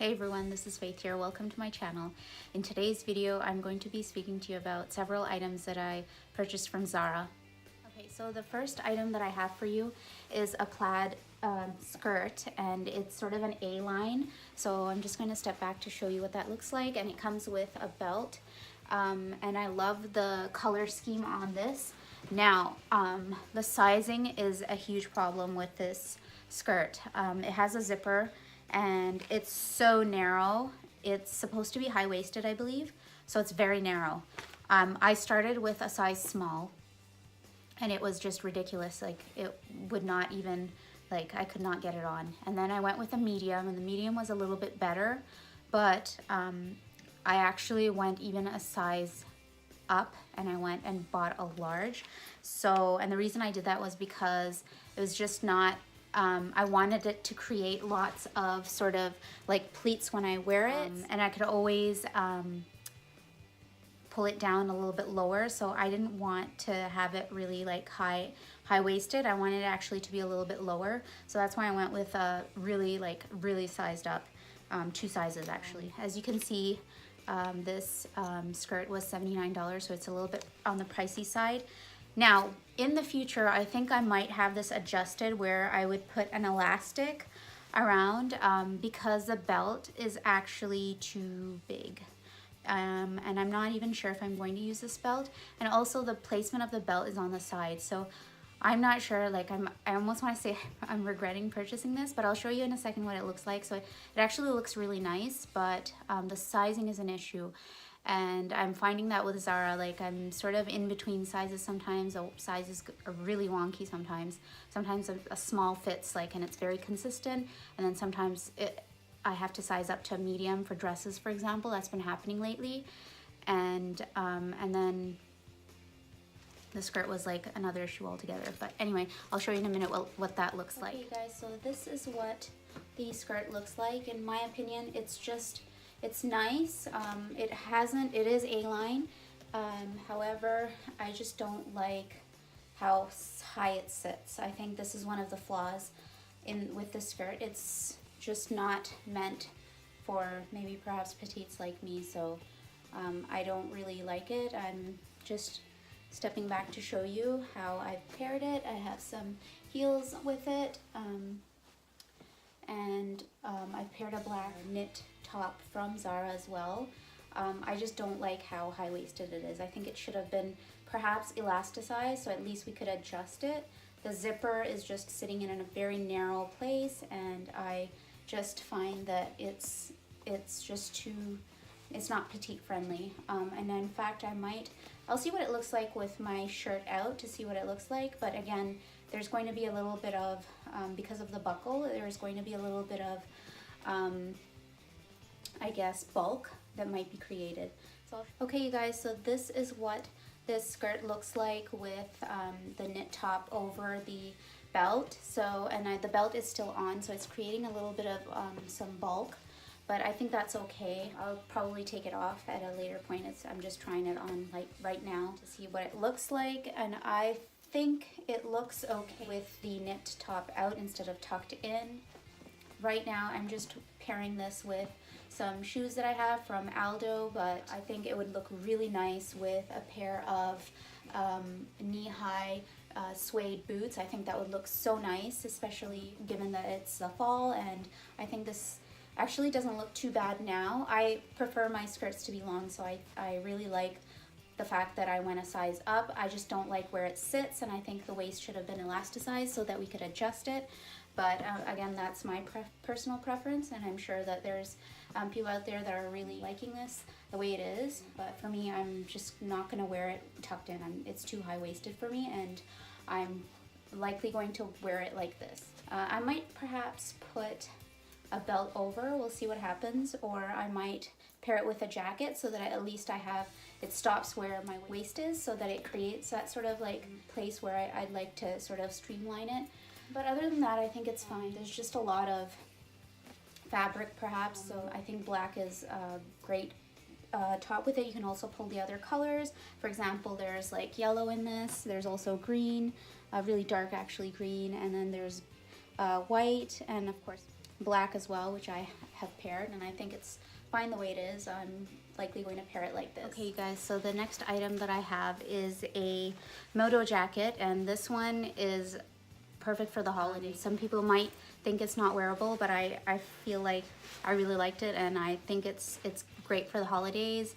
Hey everyone, this is Faith here. Welcome to my channel. In today's video, I'm going to be speaking to you about several items that I purchased from Zara. Okay, so the first item that I have for you is a plaid skirt, and it's sort of an A-line. So I'm just going to step back to show you what that looks like, and it comes with a belt. And I love the color scheme on this. Now, the sizing is a huge problem with this skirt. It has a zipper, and it's so narrow. It's supposed to be high-waisted, I believe, so it's very narrow. I started with a size small, and it was just ridiculous. Like, it would not even, like, I could not get it on. And then I went with a medium, and the medium was a little bit better, but I actually went even a size up, and I went and bought a large. So, and the reason I did that was because it was just not, I wanted it to create lots of sort of like pleats when I wear it, and I could always pull it down a little bit lower. So I didn't want to have it really like high-waisted. I wanted it actually to be a little bit lower. So that's why I went with a really sized up, 2 sizes actually. As you can see, this skirt was $79, so it's a little bit on the pricey side. Now, in the future, I think I might have this adjusted where I would put an elastic around because the belt is actually too big. And I'm not even sure if I'm going to use this belt. And also the placement of the belt is on the side. So I'm not sure, like I almost want to say I'm regretting purchasing this, but I'll show you in a second what it looks like. So it actually looks really nice, but the sizing is an issue. And I'm finding that with Zara, like I'm sort of in between sizes sometimes. The sizes are really wonky sometimes. Sometimes a small fits like, and it's very consistent. And then sometimes I have to size up to a medium for dresses, for example. That's been happening lately. And then the skirt was like another issue altogether. But anyway, I'll show you in a minute what that looks like. Okay guys, so this is what the skirt looks like. In my opinion, it's nice. It is A-line. However, I just don't like how high it sits. I think this is one of the flaws with this skirt. It's just not meant for maybe perhaps petites like me, so I don't really like it. I'm just stepping back to show you how I've paired it. I have some heels with it, and I've paired a black knit top from Zara as well. I just don't like how high-waisted it is. I think it should have been perhaps elasticized, so at least we could adjust it. The zipper is just sitting in a very narrow place, and I just find that it's just too, it's not petite friendly. And in fact, I'll see what it looks like with my shirt out to see what it looks like. But again, there's going to be a little bit of, because of the buckle, there's going to be a little bit of, I guess, bulk that might be created. So, okay you guys, so this is what this skirt looks like with the knit top over the belt. So, and the belt is still on, so it's creating a little bit of some bulk, but I think that's okay. I'll probably take it off at a later point. I'm just trying it on like right now to see what it looks like, and I think it looks okay with the knit top out instead of tucked in. Right now I'm just pairing this with some shoes that I have from Aldo, but I think it would look really nice with a pair of knee-high suede boots. I think that would look so nice, especially given that it's the fall, and I think this actually doesn't look too bad now. I prefer my skirts to be long, so I really like the fact that I went a size up. I just don't like where it sits, and I think the waist should have been elasticized so that we could adjust it. But again, that's my personal preference, and I'm sure that there's people out there that are really liking this the way it is. But for me, I'm just not going to wear it tucked in. It's too high-waisted for me, and I'm likely going to wear it like this. I might perhaps put a belt over. We'll see what happens. Or I might pair it with a jacket so that at least it stops where my waist is, so that it creates that sort of like place where I'd like to sort of streamline it. But other than that, I think it's fine. There's just a lot of fabric perhaps, so I think black is a great top with it. You can also pull the other colors. For example, there's like yellow in this. There's also green, really dark actually green, and then there's white, and of course black as well, which I have paired, and I think it's fine the way it is. I'm likely going to pair it like this. Okay, you guys, so the next item that I have is a moto jacket, and this one is perfect for the holidays. Some people might think it's not wearable, but I feel like I really liked it, and I think it's great for the holidays,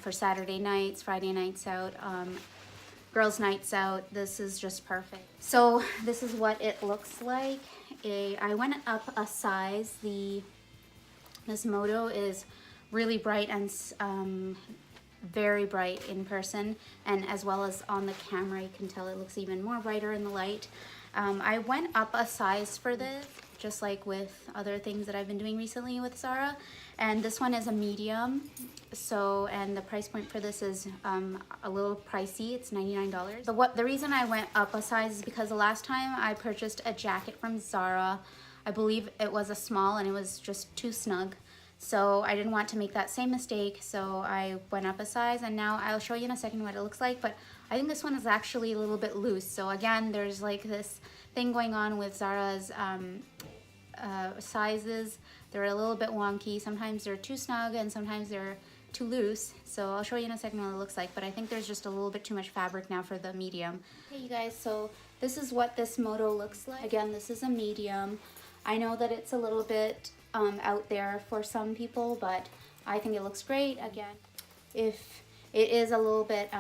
for Saturday nights, Friday nights out, girls' nights out. This is just perfect. So this is what it looks like. I went up a size. This moto is really bright and very bright in person, and as well as on the camera you can tell it looks even more brighter in the light. I went up a size for this, just like with other things that I've been doing recently with Zara, and this one is a medium. So, and the price point for this is a little pricey. It's $99. The reason I went up a size is because the last time I purchased a jacket from Zara, I believe it was a small and it was just too snug. So I didn't want to make that same mistake, so I went up a size, and now I'll show you in a second what it looks like, but I think this one is actually a little bit loose. So again, there's like this thing going on with Zara's sizes. They're a little bit wonky. Sometimes they're too snug and sometimes they're too loose. So I'll show you in a second what it looks like, but I think there's just a little bit too much fabric now for the medium. Okay, you guys, so this is what this moto looks like. Again, this is a medium. I know that it's a little bit out there for some people, but I think it looks great. Again, if it is a little bit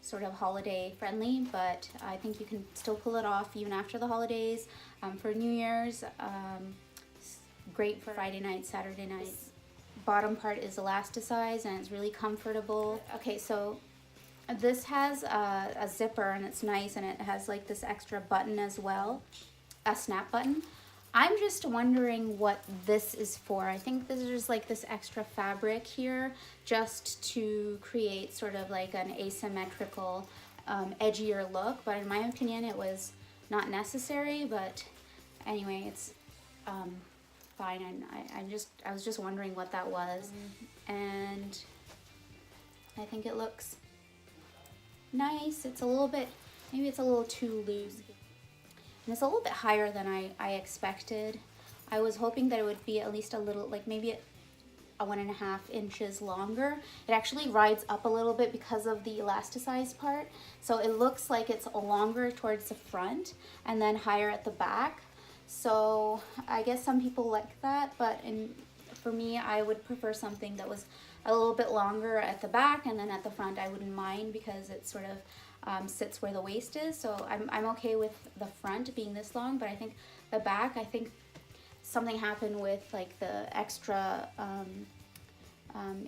sort of holiday friendly, but I think you can still pull it off even after the holidays. For New Year's, great for Friday night, Saturday night. Bottom part is elasticized and it's really comfortable. Okay, so this has a zipper and it's nice, and it has like this extra button as well, a snap button. I'm just wondering what this is for. I think this is just like this extra fabric here just to create sort of like an asymmetrical, edgier look. But in my opinion, it was not necessary. But anyway, it's fine. I was just wondering what that was. And I think it looks nice. It's a little bit, maybe it's a little too loose. And it's a little bit higher than I expected. I was hoping that it would be at least a little, like maybe a 1.5 inches longer. It actually rides up a little bit because of the elasticized part. So it looks like it's longer towards the front and then higher at the back. So I guess some people like that, but for me, I would prefer something that was a little bit longer at the back, and then at the front I wouldn't mind because it sort of sits where the waist is. So I'm okay with the front being this long, but I think the back, I think something happened with like the extra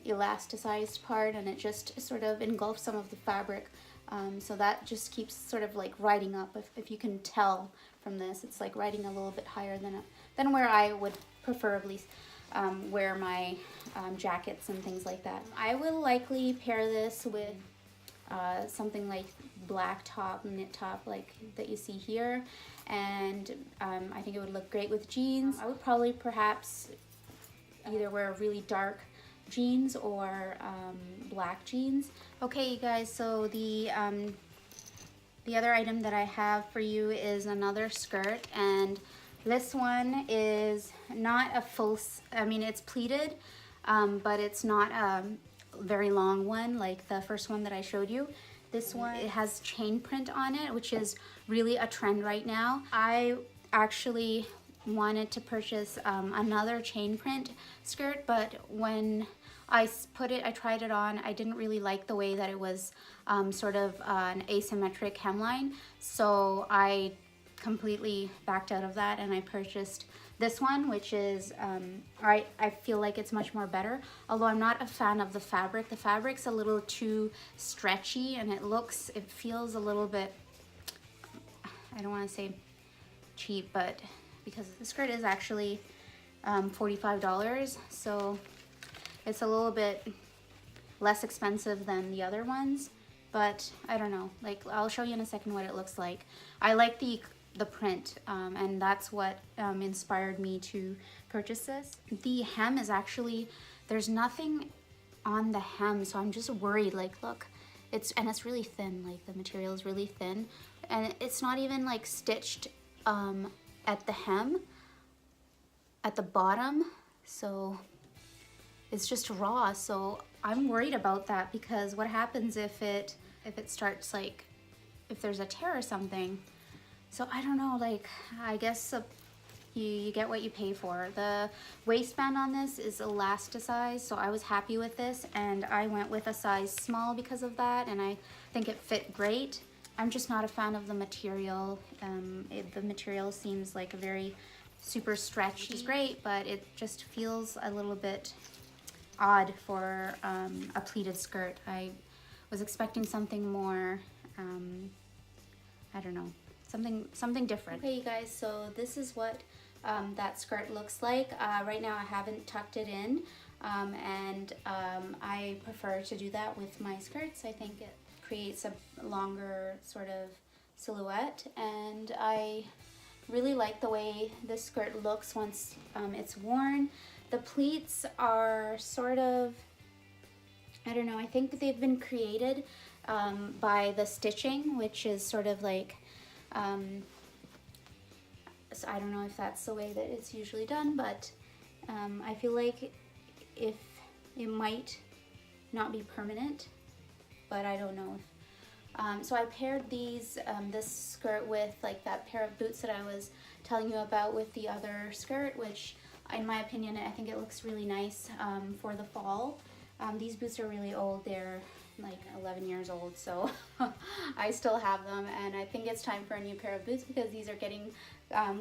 elasticized part, and it just sort of engulfed some of the fabric. So that just keeps sort of like riding up. If you can tell from this, it's like riding a little bit higher than where I would preferably wear my jackets and things like that. I will likely pair this with something like black top, knit top like that you see here, and I think it would look great with jeans. I would probably perhaps either wear really dark jeans or black jeans. Okay, you guys, so the other item that I have for you is another skirt, and this one is not a full, I mean it's pleated, but it's not a very long one like the first one that I showed you. This one, it has chain print on it, which is really a trend right now. I actually wanted to purchase another chain print skirt, but when I tried it on, I didn't really like the way that it was sort of an asymmetric hemline, so I completely backed out of that and I purchased this one, which is I feel like it's much more better, although I'm not a fan of the fabric. The fabric's a little too stretchy and it feels a little bit, I don't want to say cheap, but because the skirt is actually $45, so it's a little bit less expensive than the other ones, but I don't know, like I'll show you in a second what it looks like. I like the print, and that's what inspired me to purchase this. The hem is actually, there's nothing on the hem, so I'm just worried, like look, it's really thin, like the material is really thin, and it's not even like stitched at the hem. at the bottom, so it's just raw. So I'm worried about that, because what happens if it starts, like, if there's a tear or something. So I don't know, like, I guess you get what you pay for. The waistband on this is elasticized, so I was happy with this, and I went with a size small because of that, and I think it fit great. I'm just not a fan of the material. The material seems like a very super stretchy, which is great, but it just feels a little bit odd for a pleated skirt. I was expecting something more, I don't know, something different. Okay, you guys, so this is what that skirt looks like. Right now I haven't tucked it in, and I prefer to do that with my skirts. I think it creates a longer sort of silhouette, and I really like the way this skirt looks once it's worn. The pleats are sort of, I don't know, I think they've been created by the stitching, which is sort of like, so I don't know if that's the way that it's usually done, but I feel like if it might not be permanent, but I don't know. So I paired these, this skirt with like that pair of boots that I was telling you about with the other skirt, which in my opinion, I think it looks really nice for the fall. These boots are really old. They're like 11 years old, so I still have them, and I think it's time for a new pair of boots because these are getting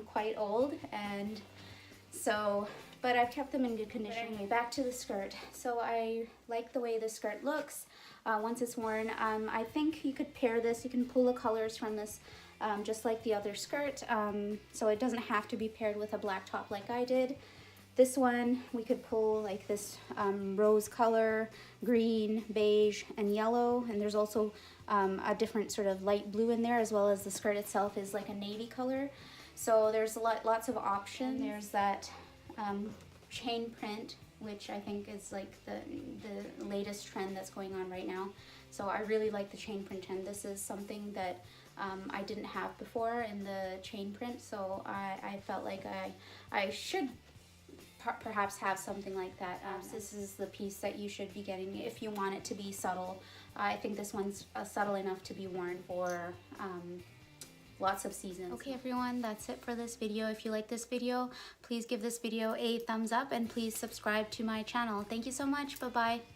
quite old, and so, but I've kept them in good condition. But anyway, back to the skirt. So I like the way the skirt looks once it's worn. I think you could pair this, you can pull the colors from this just like the other skirt, so it doesn't have to be paired with a black top like I did. This one, we could pull like this rose color, green, beige, and yellow, and there's also a different sort of light blue in there, as well as the skirt itself is like a navy color. So there's lots of options. There's that chain print, which I think is like the latest trend that's going on right now. So I really like the chain print trend. This is something that I didn't have before in the chain print, so I felt like I should perhaps have something like that. This is the piece that you should be getting if you want it to be subtle. I think this one's subtle enough to be worn for lots of seasons. Okay everyone, that's it for this video. If you like this video, please give this video a thumbs up and please subscribe to my channel. Thank you so much. Bye bye.